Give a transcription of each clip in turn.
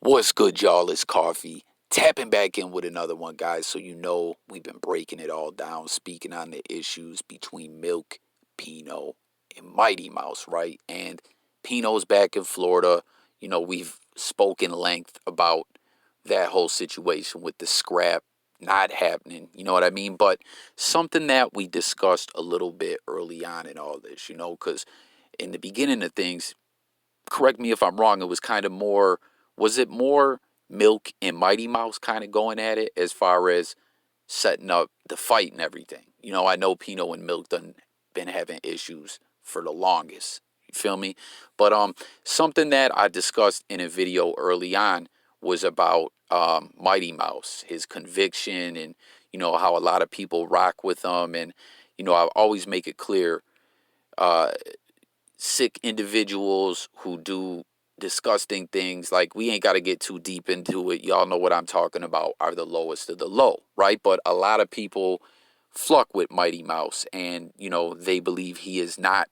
What's good, y'all? It's Coffee. Tapping back in with another one, guys. So you know we've been breaking it all down, speaking on the issues between Milk, Pino, and Mighty Mouse, right? And Pino's back in Florida. You know, we've spoken length about that whole situation with the scrap not happening. You know what I mean? But something that we discussed a little bit early on in all this, because in the beginning of things, correct me if I'm wrong, it was kind of more, was it more Milk and Mighty Mouse kind of going at it as far as setting up the fight and everything? I know Pino and Milk done been having issues for the longest. You feel me? But something that I discussed in a video early on was about Mighty Mouse, his conviction, and how a lot of people rock with him, and I always make it clear, uh, sick individuals who do disgusting things, like, we ain't got to get too deep into it. Y'all know what I'm talking about, are the lowest of the low, right? But a lot of people fluck with Mighty Mouse, and they believe he is not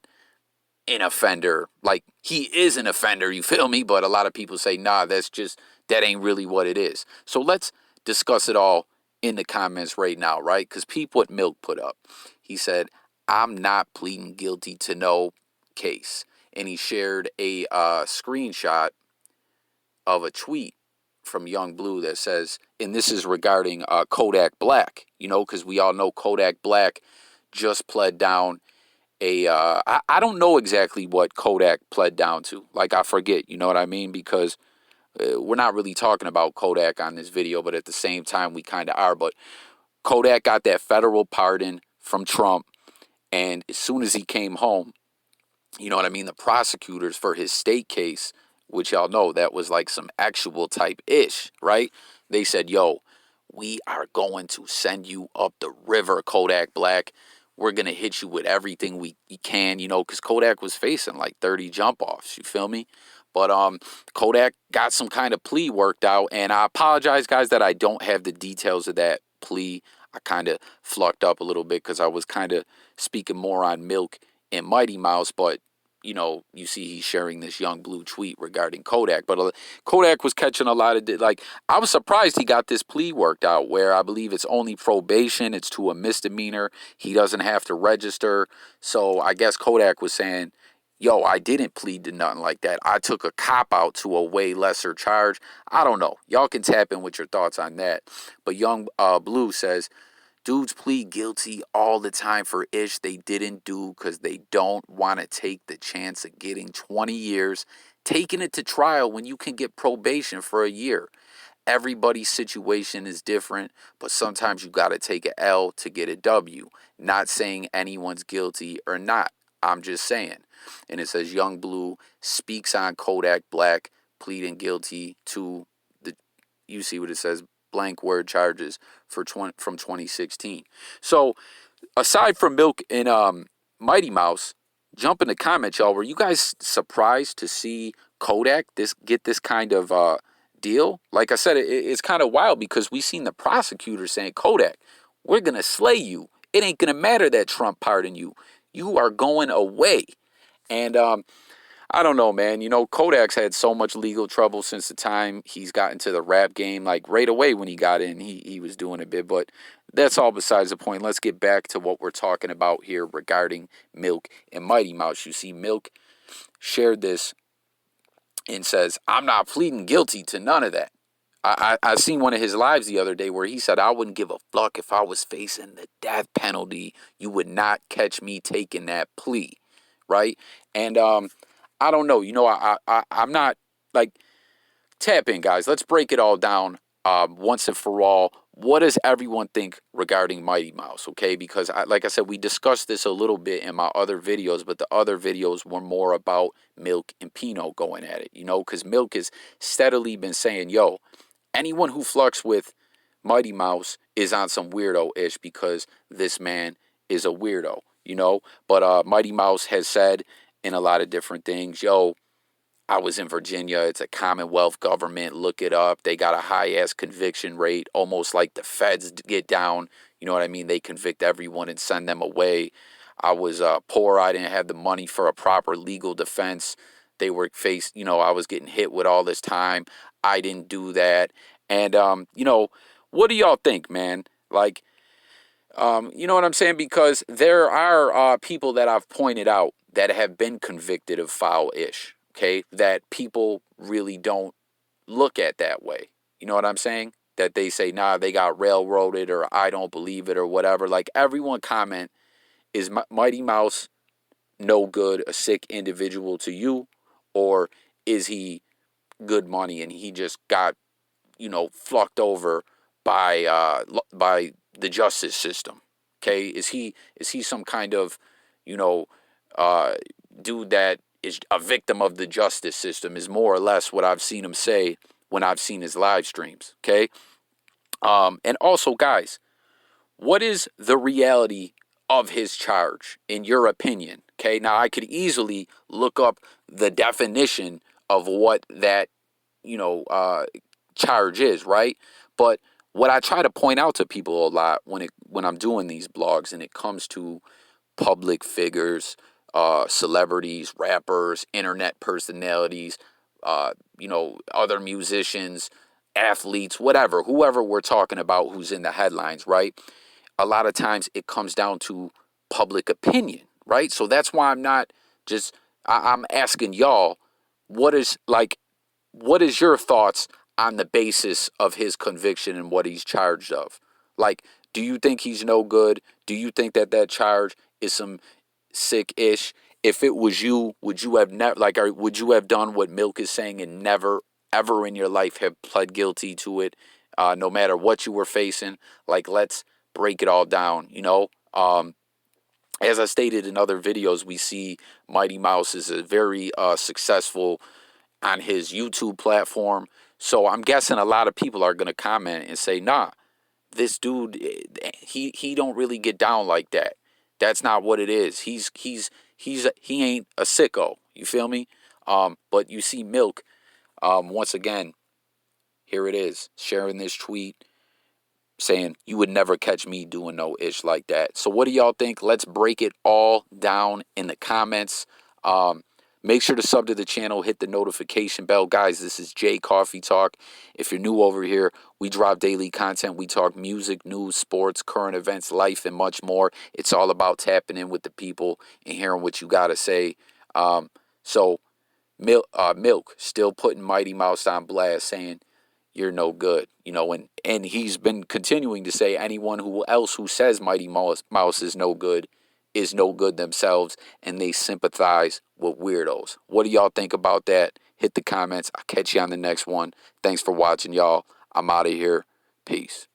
an offender. Like, he is an offender, you feel me? But a lot of people say, nah, that ain't really what it is. So let's discuss it all in the comments right now, right? Because what Milk put up, he said, I'm not pleading guilty to no case. And he shared a screenshot of a tweet from Young Blue that says, and this is regarding Kodak Black, because we all know Kodak Black just pled down I don't know exactly what Kodak pled down to. Like, I forget, you know what I mean? Because we're not really talking about Kodak on this video, but at the same time, we kind of are. But Kodak got that federal pardon from Trump, and as soon as he came home, you know what I mean, the prosecutors for his state case, which y'all know that was like some actual type ish, right? They said, yo, we are going to send you up the river, Kodak Black. We're going to hit you with everything we can, because Kodak was facing like 30 jump offs. You feel me? But Kodak got some kind of plea worked out. And I apologize, guys, that I don't have the details of that plea. I kind of flucked up a little bit because I was kind of speaking more on Milk and Mighty Mouse. But you see he's sharing this Young Blue tweet regarding Kodak. But Kodak was catching a lot of, I was surprised he got this plea worked out where I believe it's only probation. It's to a misdemeanor. He doesn't have to register. So I guess Kodak was saying, yo, I didn't plead to nothing like that. I took a cop out to a way lesser charge. I don't know. Y'all can tap in with your thoughts on that. But Young Blue says, dudes plead guilty all the time for ish they didn't do because they don't want to take the chance of getting 20 years, taking it to trial when you can get probation for a year. Everybody's situation is different, but sometimes you got to take a L to get a W. Not saying anyone's guilty or not. I'm just saying. And it says Young Blue speaks on Kodak Black pleading guilty to the, you see what it says, blank word charges from 2016. So aside from Milk and Mighty Mouse, jump in the comments, y'all. Were you guys surprised to see Kodak get this kind of deal? Like I said, it's kind of wild because we seen the prosecutor saying, Kodak, we're gonna slay you. It ain't gonna matter that Trump pardoned you. You are going away. And I don't know, man. Kodak's had so much legal trouble since the time he's got into the rap game. Like, right away when he got in, he was doing a bit. But that's all besides the point. Let's get back to what we're talking about here regarding Milk and Mighty Mouse. You see, Milk shared this and says, I'm not pleading guilty to none of that. I seen one of his lives the other day where he said, I wouldn't give a fuck if I was facing the death penalty. You would not catch me taking that plea, right? And I don't know. I'm not, like, tap in, guys. Let's break it all down once and for all. What does everyone think regarding Mighty Mouse? Okay, because like I said, we discussed this a little bit in my other videos, but the other videos were more about Milk and Pino going at it. Because Milk has steadily been saying, yo, anyone who flux with Mighty Mouse is on some weirdo-ish because this man is a weirdo, But Mighty Mouse has said in a lot of different things, yo, I was in Virginia. It's a Commonwealth government. Look it up. They got a high-ass conviction rate, almost like the feds get down. You know what I mean? They convict everyone and send them away. I was poor. I didn't have the money for a proper legal defense. They were faced, I was getting hit with all this time. I didn't do that. And, what do y'all think, man? Like, you know what I'm saying? Because there are people that I've pointed out that have been convicted of foul-ish, okay, that people really don't look at that way. You know what I'm saying? That they say, nah, they got railroaded, or I don't believe it, or whatever. Like, everyone comment, is Mighty Mouse no good, a sick individual to you? Or is he good money and he just got, fucked over by the justice system? Okay, is he some kind of, you know, uh, dude that is a victim of the justice system? Is more or less what I've seen him say when I've seen his live streams. Okay, and also, guys, what is the reality of his charge, in your opinion? Okay, now I could easily look up the definition of what that, you know, uh, charge is, right? But what I try to point out to people a lot when I'm doing these blogs, and it comes to public figures, celebrities, rappers, internet personalities, other musicians, athletes, whatever, whoever we're talking about who's in the headlines, right? A lot of times it comes down to public opinion, right? So that's why I'm not just, I'm asking y'all, what is like, what is your thoughts on the basis of his conviction and what he's charged of? Like, do you think he's no good? Do you think that charge is some sick-ish? If it was you, would you have never, like, or would you have done what Milk is saying and never, ever in your life have pled guilty to it, no matter what you were facing? Like, let's break it all down, as I stated in other videos, we see Mighty Mouse is a very successful on his YouTube platform. So I'm guessing a lot of people are going to comment and say, nah, this dude, he don't really get down like that. That's not what it is. He ain't a sicko. You feel me? But you see Milk, once again, here it is, sharing this tweet saying, you would never catch me doing no ish like that. So what do y'all think? Let's break it all down in the comments. Make sure to sub to the channel, hit the notification bell. Guys, this is Jay Coffee Talk. If you're new over here, we drop daily content. We talk music, news, sports, current events, life, and much more. It's all about tapping in with the people and hearing what you got to say. So Milk still putting Mighty Mouse on blast, saying, you're no good, and he's been continuing to say anyone who says Mighty Mouse is no good themselves, and they sympathize with weirdos. What do y'all think about that? Hit the comments. I'll catch you on the next one. Thanks for watching, y'all. I'm out of here. Peace.